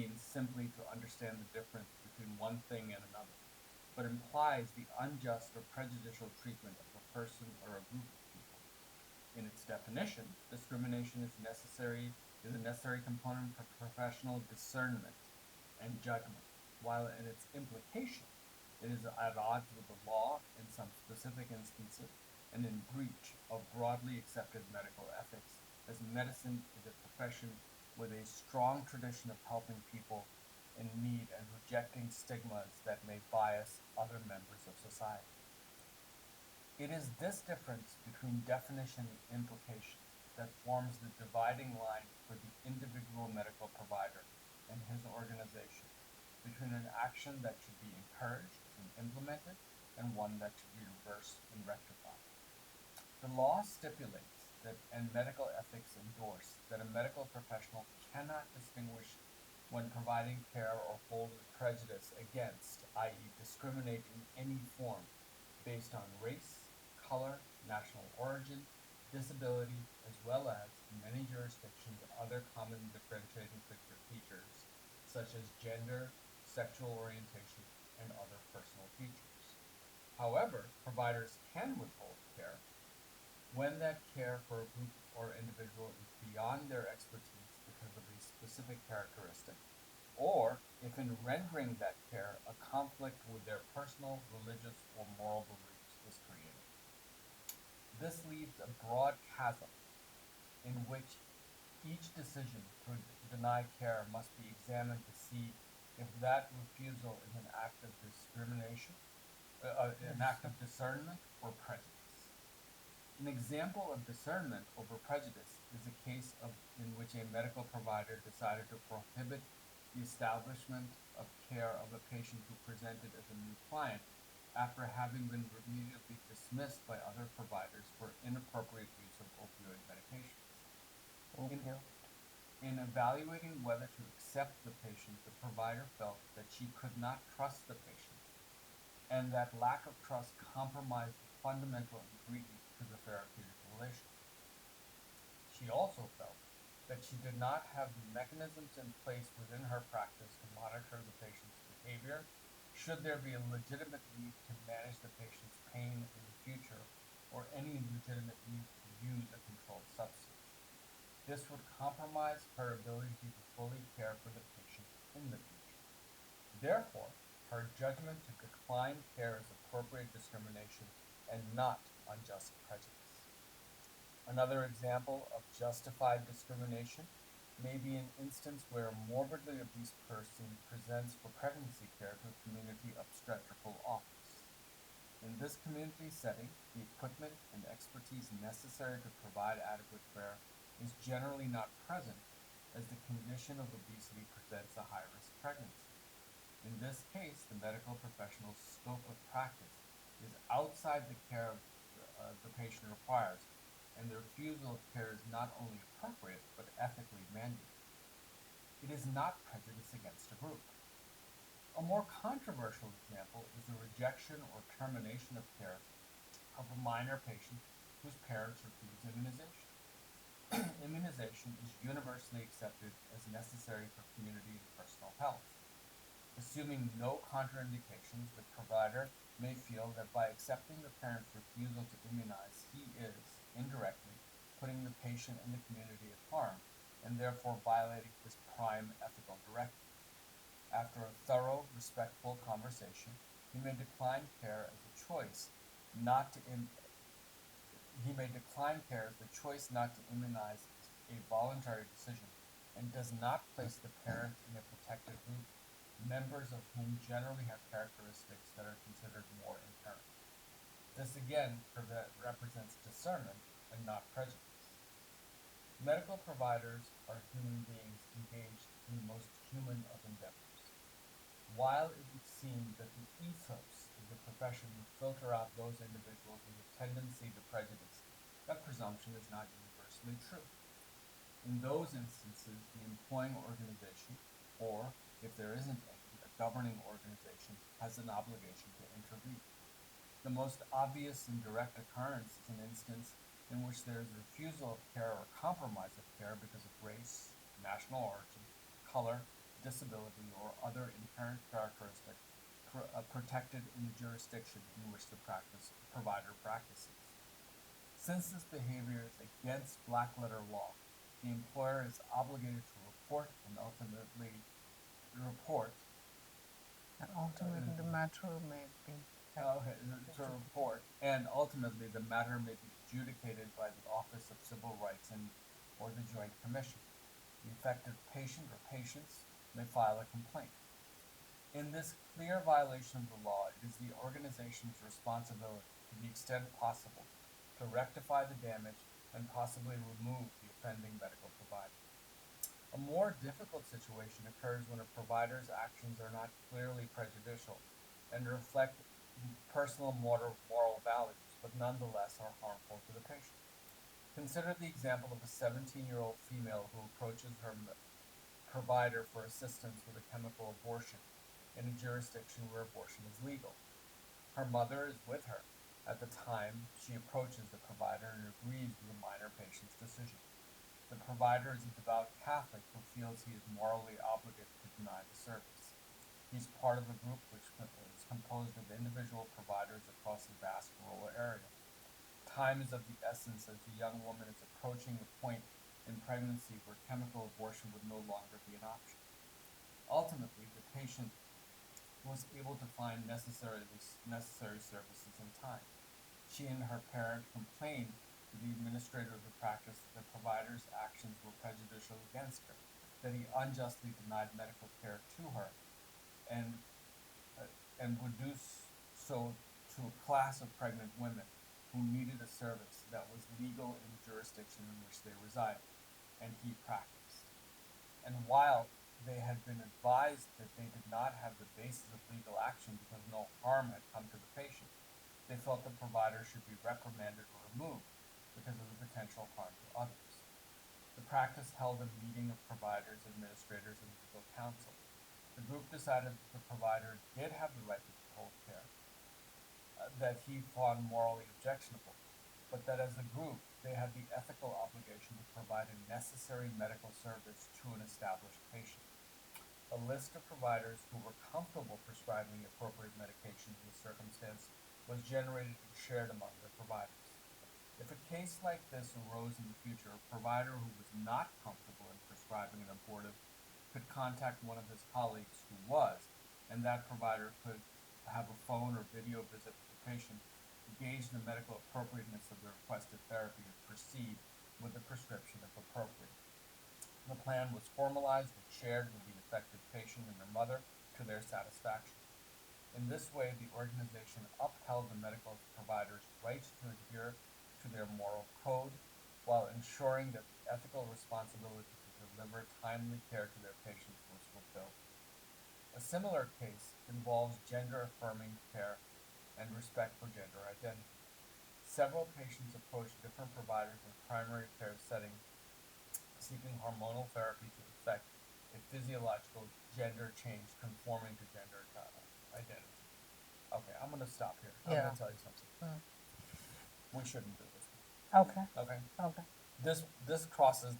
means simply to understand the difference between one thing and another, but implies the unjust or prejudicial treatment of a person or a group of people. In its definition, discrimination is a necessary component for professional discernment and judgment, while in its implication, it is at odds with the law in some specific instances and in breach of broadly accepted medical ethics, as medicine is a profession with a strong tradition of helping people in need and rejecting stigmas that may bias other members of society. It is this difference between definition and implication that forms the dividing line for the individual medical provider and his organization, between an action that should be encouraged and implemented and one that should be reversed and rectified. The law stipulates that, and medical ethics endorse, that a medical professional cannot distinguish when providing care or hold a prejudice against, i.e., discriminate in any form based on race, color, national origin, disability, as well as, in many jurisdictions, other common differentiating features such as gender, sexual orientation, and other personal features. However, providers can withhold care when that care for a group or individual is beyond their expertise because of a specific characteristic, or if in rendering that care, a conflict with their personal, religious, or moral beliefs is created. This leaves a broad chasm in which each decision to deny care must be examined to see if that refusal is an act of discrimination, an act of discernment, or prejudice. An example of discernment over prejudice is a case in which a medical provider decided to prohibit the establishment of care of a patient who presented as a new client after having been immediately dismissed by other providers for inappropriate use of opioid medications. In, Opioid. in evaluating whether to accept the patient, the provider felt that she could not trust the patient and that lack of trust compromised the fundamental ingredient to the therapeutic relationship. She also felt that she did not have the mechanisms in place within her practice to monitor the patient's behavior should there be a legitimate need to manage the patient's pain in the future or any legitimate need to use a controlled substance. This would compromise her ability to fully care for the patient in the future. Therefore, her judgment to decline care is appropriate discrimination and not unjust prejudice. Another example of justified discrimination may be an instance where a morbidly obese person presents for pregnancy care to a community obstetrical office. In this community setting, the equipment and expertise necessary to provide adequate care is generally not present, as the condition of obesity presents a high risk pregnancy. In this case, the medical professional's scope of practice is outside the care the patient requires, and the refusal of care is not only appropriate but ethically mandated. It is not prejudice against a group. A more controversial example is the rejection or termination of care of a minor patient whose parents refuse immunization. Immunization is universally accepted as necessary for community and personal health. Assuming no contraindications, the provider may feel that by accepting the parent's refusal to immunize, he is, indirectly, putting the patient and the community at harm, and therefore violating his prime ethical directive. After a thorough, respectful conversation, he may decline care as a choice not to Im- he may decline care as the choice not to immunize is a voluntary decision and does not place the parent in a protected group, members of whom generally have characteristics that are considered more inherent. This again represents discernment and not prejudice. Medical providers are human beings engaged in the most human of endeavors. While it would seem that the ethos of the profession would filter out those individuals with a tendency to prejudice, that presumption is not universally true. In those instances, the employing organization, or if there isn't any, a governing organization, has an obligation to intervene. The most obvious and direct occurrence is an instance in which there is refusal of care or compromise of care because of race, national origin, color, disability, or other inherent characteristic protected in the jurisdiction in which the provider practices. Since this behavior is against black-letter law, the employer is obligated to report and ultimately report And ultimately, the matter may be okay, to report, and ultimately the matter may be adjudicated by the Office of Civil Rights or the Joint Commission. The affected patient or patients may file a complaint. In this clear violation of the law, it is the organization's responsibility, to the extent possible, to rectify the damage and possibly remove the offending medical provider. A more difficult situation occurs when a provider's actions are not clearly prejudicial and reflect personal moral values, but nonetheless are harmful to the patient. Consider the example of a 17-year-old female who approaches her provider for assistance with a chemical abortion in a jurisdiction where abortion is legal. Her mother is with her at the time she approaches the provider and agrees with the minor patient's decision. The provider is a devout Catholic who feels he is morally obligated to deny the service. He is part of a group which is composed of individual providers across a vast rural area. Time is of the essence as the young woman is approaching the point in pregnancy where chemical abortion would no longer be an option. Ultimately, the patient was able to find necessary services in time. She and her parent complained to the administrator of the practice that the provider's actions were prejudicial against her, that he unjustly denied medical care to her, and would do so to a class of pregnant women who needed a service that was legal in the jurisdiction in which they resided, and he practiced. And while they had been advised that they did not have the basis of legal action because no harm had come to the patient, they felt the provider should be reprimanded or removed because of the potential harm to others. The practice held a meeting of providers, administrators, and legal counsel. The group decided that the provider did have the right to withhold care, that he found morally objectionable, but that as a group they had the ethical obligation to provide a necessary medical service to an established patient. A list of providers who were comfortable prescribing the appropriate medication in the circumstance was generated and shared among the providers. If a case like this arose in the future, a provider who was not comfortable in prescribing an abortive could contact one of his colleagues who was, and that provider could have a phone or video visit with the patient, gauge the medical appropriateness of the requested therapy, and proceed with the prescription if appropriate. The plan was formalized and shared with the affected patient and their mother to their satisfaction. In this way, the organization upheld the medical provider's right to adhere to their moral code while ensuring that the ethical responsibility to deliver timely care to their patients was fulfilled. A similar case involves gender-affirming care and respect for gender identity. Several patients approached different providers in primary care settings seeking hormonal therapy to effect a physiological gender change conforming to gender identity. Okay, I'm going to stop here. I'm going Yeah. to tell you something. We shouldn't do this. Okay. Okay? Okay. This crosses the